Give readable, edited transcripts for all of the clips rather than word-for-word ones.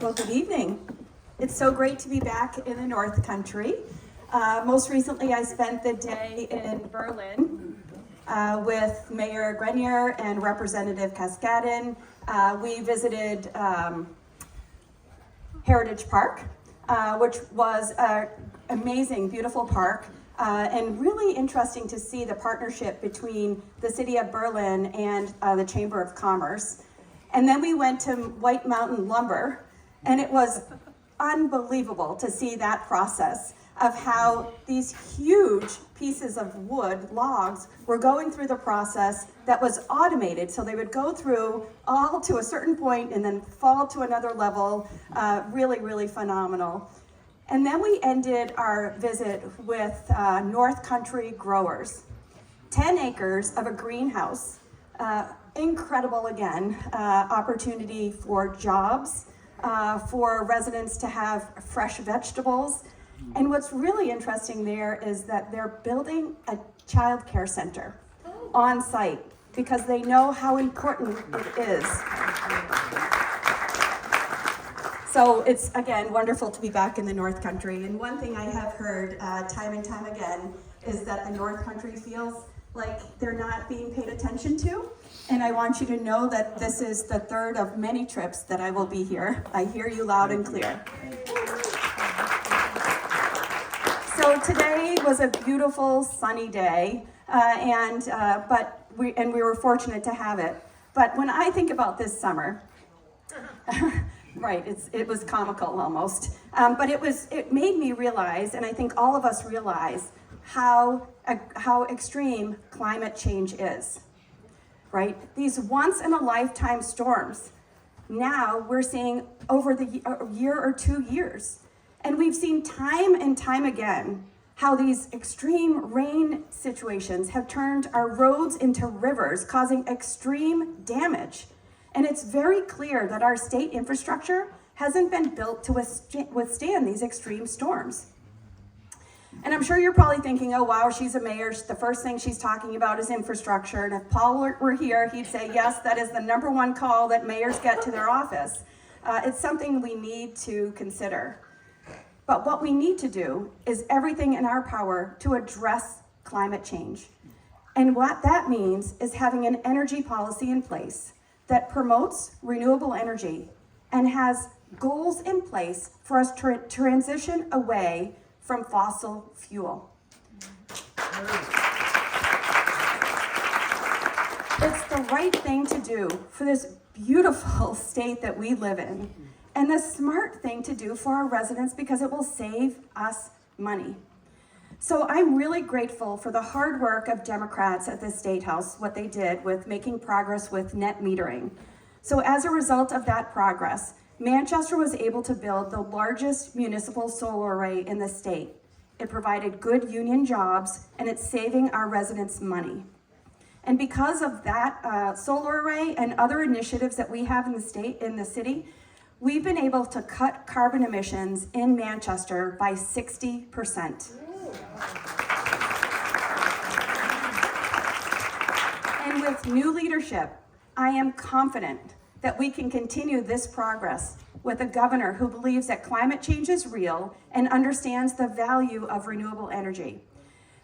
Well, good evening. It's so great to be back in the North Country. Most recently, I spent the day in Berlin with Mayor Grenier and Representative Cascadin. We visited Heritage Park, which was an amazing, beautiful park, and really interesting to see the partnership between the city of Berlin and the Chamber of Commerce. And then we went to White Mountain Lumber, and it was unbelievable to see that process of how these huge pieces of wood, logs, were going through the process that was automated. So they would go through all to a certain point and then fall to another level. Really, really phenomenal. And then we ended our visit with North Country Growers. 10 acres of a greenhouse. Incredible, again, opportunity for jobs, for residents to have fresh vegetables. And what's really interesting there is that they're building a child care center on site because they know how important it is. So it's, again, wonderful to be back in the North Country. And one thing I have heard time and time again is that the North Country feels like they're not being paid attention to. And I want you to know that this is the third of many trips that I will be here. I hear you loud and clear. So today was a beautiful sunny day, and we were fortunate to have it. But when I think about this summer, right, it was comical almost. But it made me realize, and I think all of us realize, how extreme climate change is. Right? These once-in-a-lifetime storms, now we're seeing over the year or 2 years. And we've seen time and time again how these extreme rain situations have turned our roads into rivers, causing extreme damage. And it's very clear that our state infrastructure hasn't been built to withstand these extreme storms. And I'm sure you're probably thinking, oh, wow, she's a mayor. The first thing she's talking about is infrastructure. And if Paul were here, he'd say, yes, that is the number one call that mayors get to their office. It's something we need to consider. But what we need to do is everything in our power to address climate change. And what that means is having an energy policy in place that promotes renewable energy and has goals in place for us to transition away from fossil fuel. It's the right thing to do for this beautiful state that we live in, and the smart thing to do for our residents because it will save us money. So I'm really grateful for the hard work of Democrats at the State House, what they did with making progress with net metering. So as a result of that progress, Manchester was able to build the largest municipal solar array in the state. It provided good union jobs, and it's saving our residents money. And because of that solar array and other initiatives that we have in the city, we've been able to cut carbon emissions in Manchester by 60%. And with new leadership, I am confident that we can continue this progress with a governor who believes that climate change is real and understands the value of renewable energy.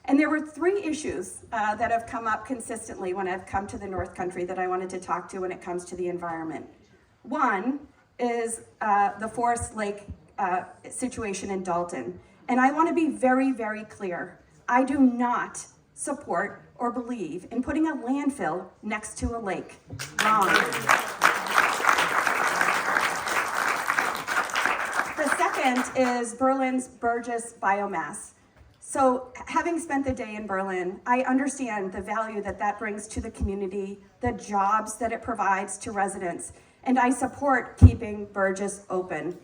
And there were 3 issues that have come up consistently when I've come to the North Country that I wanted to talk to when it comes to the environment. One is the Forest Lake situation in Dalton. And I want to be very, very clear. I do not support or believe in putting a landfill next to a lake. Wrong. The second is Berlin's Burgess biomass. So having spent the day in Berlin, I understand the value that that brings to the community, the jobs that it provides to residents, and I support keeping Burgess open.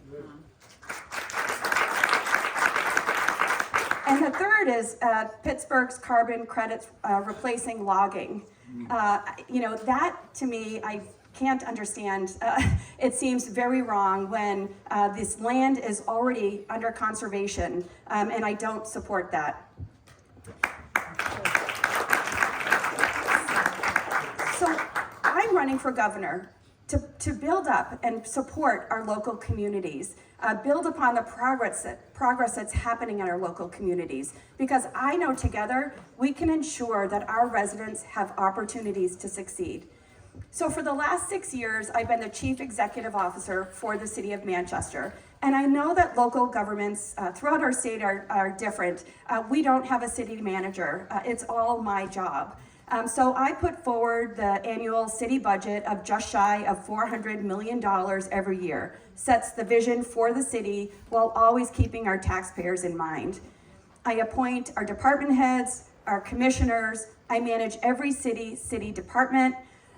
And the third is Pittsburgh's carbon credits replacing logging. That to me, I can't understand. It seems very wrong when this land is already under conservation, and I don't support that. So I'm running for governor to build up and support our local communities, build upon the progress that's happening in our local communities, because I know together we can ensure that our residents have opportunities to succeed. So for the last 6 years, I've been the Chief Executive Officer for the City of Manchester, and I know that local governments throughout our state are different. We don't have a city manager. It's all my job. So I put forward the annual city budget of just shy of $400 million every year, sets the vision for the city while always keeping our taxpayers in mind. I appoint our department heads, our commissioners, I manage every city department,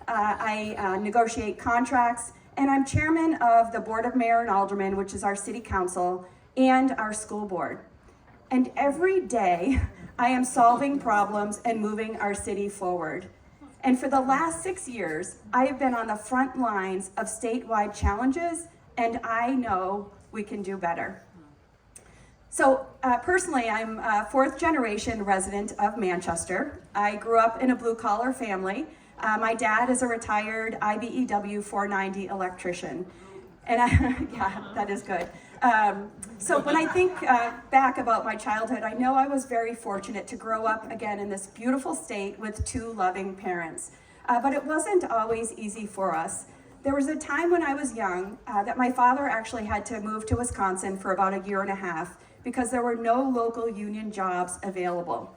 I negotiate contracts, and I'm chairman of the Board of Mayor and Aldermen, which is our city council, and our school board. And every day, I am solving problems and moving our city forward. And for the last 6 years, I have been on the front lines of statewide challenges, and I know we can do better. So personally, I'm a fourth generation resident of Manchester. I grew up in a blue collar family. My dad is a retired IBEW 490 electrician. And yeah, that is good. So when I think back about my childhood, I know I was very fortunate to grow up again in this beautiful state with two loving parents. But it wasn't always easy for us. There was a time when I was young that my father actually had to move to Wisconsin for about 1.5 years because there were no local union jobs available.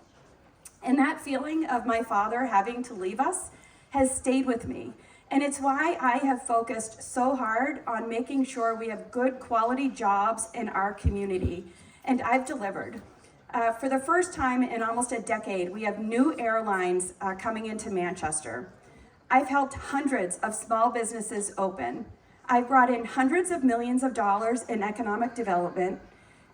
And that feeling of my father having to leave us has stayed with me. And it's why I have focused so hard on making sure we have good quality jobs in our community. And I've delivered. For the first time in almost a decade, we have new airlines coming into Manchester. I've helped hundreds of small businesses open. I've brought in hundreds of millions of dollars in economic development.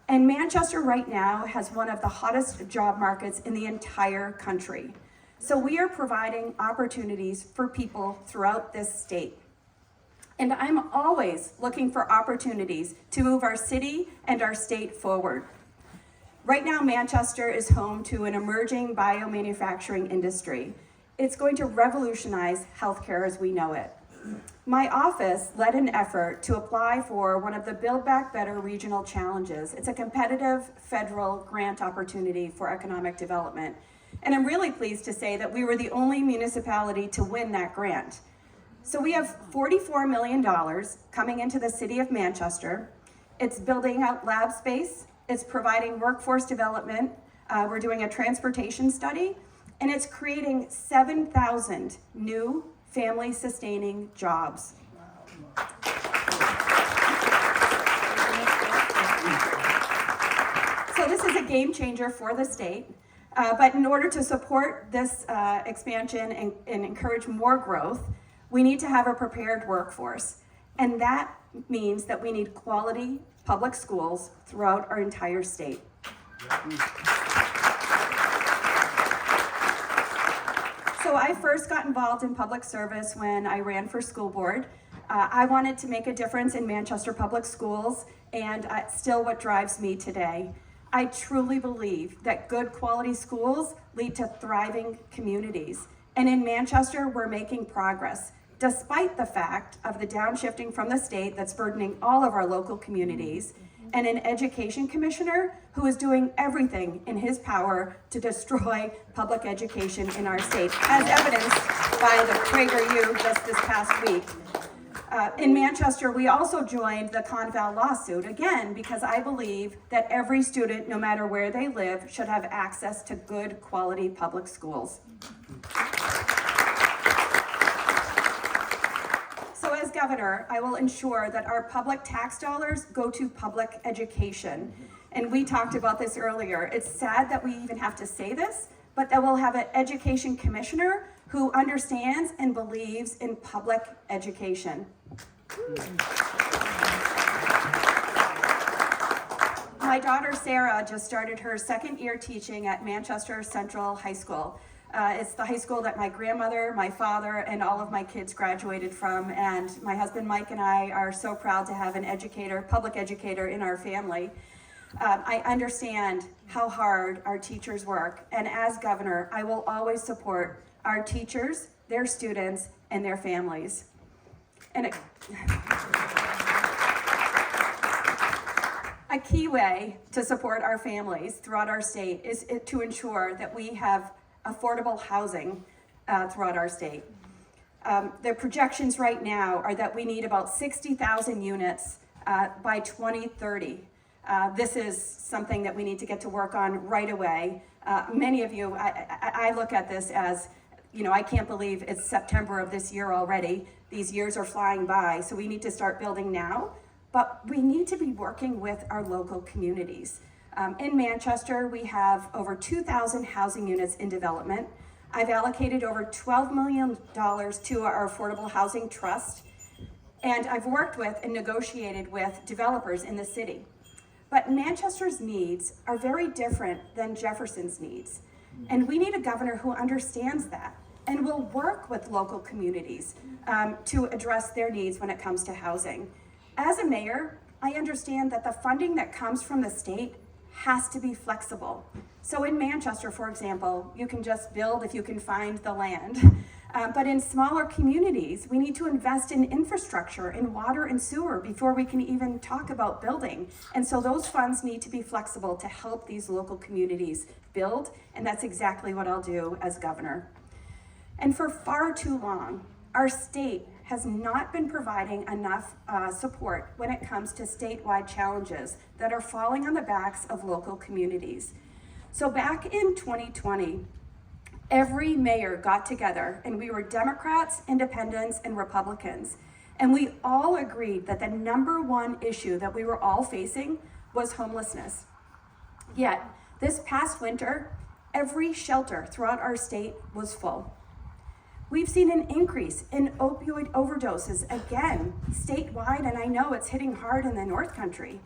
And Manchester right now has one of the hottest job markets in the entire country. So we are providing opportunities for people throughout this state. And I'm always looking for opportunities to move our city and our state forward. Right now, Manchester is home to an emerging biomanufacturing industry. It's going to revolutionize healthcare as we know it. My office led an effort to apply for one of the Build Back Better regional challenges. It's a competitive federal grant opportunity for economic development. And I'm really pleased to say that we were the only municipality to win that grant. So we have $44 million coming into the city of Manchester. It's building out lab space, it's providing workforce development, we're doing a transportation study, and it's creating 7,000 new family-sustaining jobs. So this is a game changer for the state. But in order to support this expansion and encourage more growth, we need to have a prepared workforce. And that means that we need quality public schools throughout our entire state. So I first got involved in public service when I ran for school board. I wanted to make a difference in Manchester public schools, and it's still what drives me today. I truly believe that good quality schools lead to thriving communities. And in Manchester, we're making progress, despite the fact of the downshifting from the state that's burdening all of our local communities, and an education commissioner who is doing everything in his power to destroy public education in our state, as evidenced by the PragerU just this past week. In Manchester, we also joined the Conval lawsuit, again, because I believe that every student, no matter where they live, should have access to good quality public schools. So as governor, I will ensure that our public tax dollars go to public education. And we talked about this earlier. It's sad that we even have to say this, but that we'll have an education commissioner who understands and believes in public education. My daughter Sarah just started her second year teaching at Manchester Central High School. It's the high school that my grandmother, my father, and all of my kids graduated from, and my husband Mike and I are so proud to have an educator, public educator in our family. I understand how hard our teachers work, and as governor, I will always support our teachers, their students, and their families. And a key way to support our families throughout our state is to ensure that we have affordable housing throughout our state. The projections right now are that we need about 60,000 units by 2030. This is something that we need to get to work on right away. Many of you, I look at this as, you know, I can't believe it's September of this year already. These years are flying by, so we need to start building now. But we need to be working with our local communities. In Manchester, we have over 2,000 housing units in development. I've allocated over $12 million to our Affordable Housing Trust, and I've worked with and negotiated with developers in the city. But Manchester's needs are very different than Jefferson's needs, and we need a governor who understands that and will work with local communities to address their needs when it comes to housing. As a mayor, I understand that the funding that comes from the state has to be flexible. So in Manchester, for example, you can just build if you can find the land. But in smaller communities, we need to invest in infrastructure, in water and sewer before we can even talk about building. And so those funds need to be flexible to help these local communities build, and that's exactly what I'll do as governor. And for far too long, our state has not been providing enough support when it comes to statewide challenges that are falling on the backs of local communities. So back in 2020, every mayor got together, and we were Democrats, Independents, and Republicans, and we all agreed that the number one issue that we were all facing was homelessness. Yet, this past winter, every shelter throughout our state was full. We've seen an increase in opioid overdoses, again, statewide, and I know it's hitting hard in the North Country.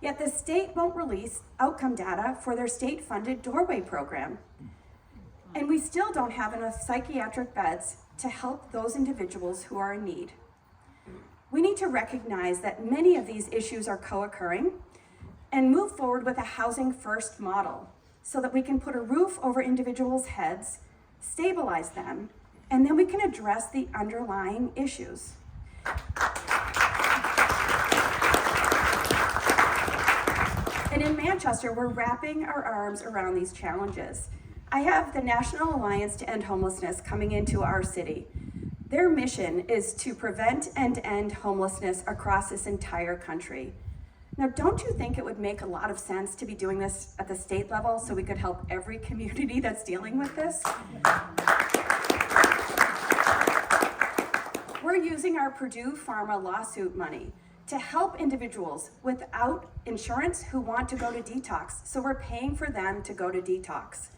Yet the state won't release outcome data for their state-funded Doorway program. And we still don't have enough psychiatric beds to help those individuals who are in need. We need to recognize that many of these issues are co-occurring and move forward with a housing-first model so that we can put a roof over individuals' heads, stabilize them, and then we can address the underlying issues. And in Manchester, we're wrapping our arms around these challenges. I have the National Alliance to End Homelessness coming into our city. Their mission is to prevent and end homelessness across this entire country. Now, don't you think it would make a lot of sense to be doing this at the state level so we could help every community that's dealing with this? We're using our Purdue Pharma lawsuit money to help individuals without insurance who want to go to detox. So we're paying for them to go to detox.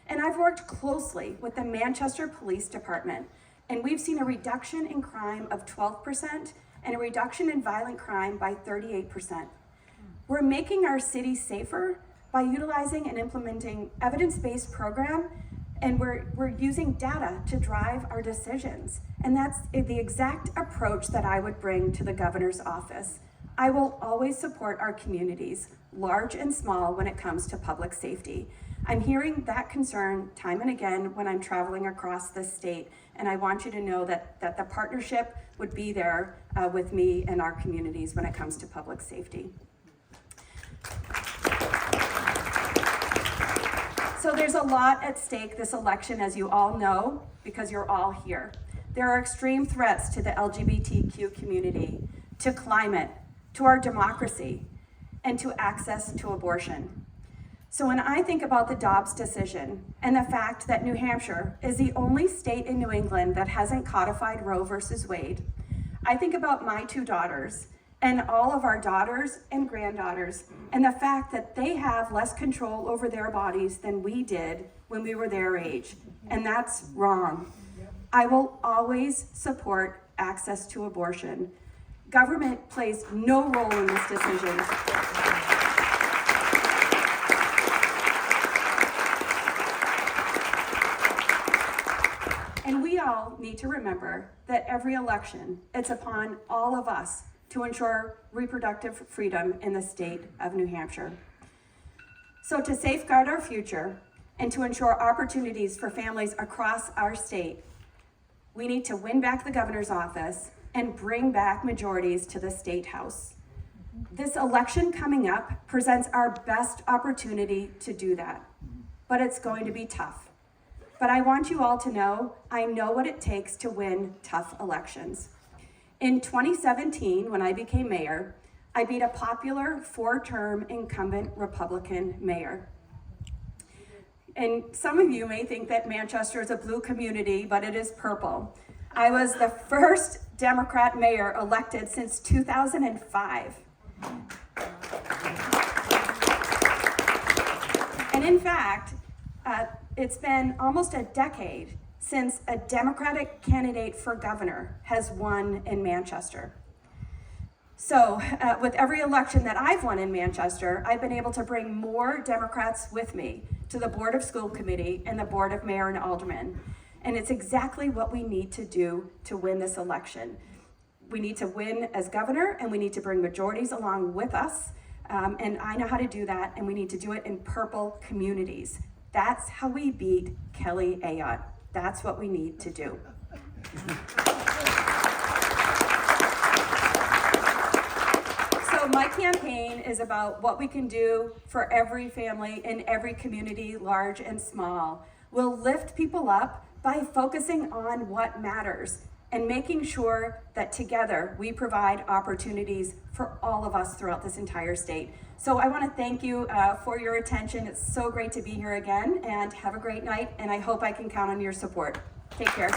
And I've worked closely with the Manchester Police Department, and we've seen a reduction in crime of 12% and a reduction in violent crime by 38%. We're making our city safer by utilizing and implementing evidence-based program, and we're using data to drive our decisions. And that's the exact approach that I would bring to the governor's office. I will always support our communities, large and small, when it comes to public safety. I'm hearing that concern time and again when I'm traveling across the state, and I want you to know that the partnership would be there with me and our communities when it comes to public safety. So there's a lot at stake this election, as you all know, because you're all here. There are extreme threats to the LGBTQ community, to climate, to our democracy, and to access to abortion. So when I think about the Dobbs decision and the fact that New Hampshire is the only state in New England that hasn't codified Roe versus Wade, I think about my two daughters and all of our daughters and granddaughters, and the fact that they have less control over their bodies than we did when we were their age, and that's wrong. I will always support access to abortion. Government plays no role in this decision. And we all need to remember that every election, it's upon all of us to ensure reproductive freedom in the state of New Hampshire. So to safeguard our future and to ensure opportunities for families across our state, we need to win back the governor's office, and bring back majorities to the State House. This election coming up presents our best opportunity to do that, but it's going to be tough. But I want you all to know, I know what it takes to win tough elections. In 2017, when I became mayor, I beat a popular 4-term incumbent Republican mayor. And some of you may think that Manchester is a blue community, but it is purple. I was the first Democrat mayor elected since 2005. And in fact, it's been almost a decade since a Democratic candidate for governor has won in Manchester. So with every election that I've won in Manchester, I've been able to bring more Democrats with me to the Board of School Committee and the Board of Mayor and Aldermen. And it's exactly what we need to do to win this election. We need to win as governor, and we need to bring majorities along with us. And I know how to do that, and we need to do it in purple communities. That's how we beat Kelly Ayotte. That's what we need to do. So my campaign is about what we can do for every family in every community, large and small. We'll lift people up by focusing on what matters and making sure that together we provide opportunities for all of us throughout this entire state. So I want to thank you for your attention. It's so great to be here again, and have a great night, and I hope I can count on your support. Take care.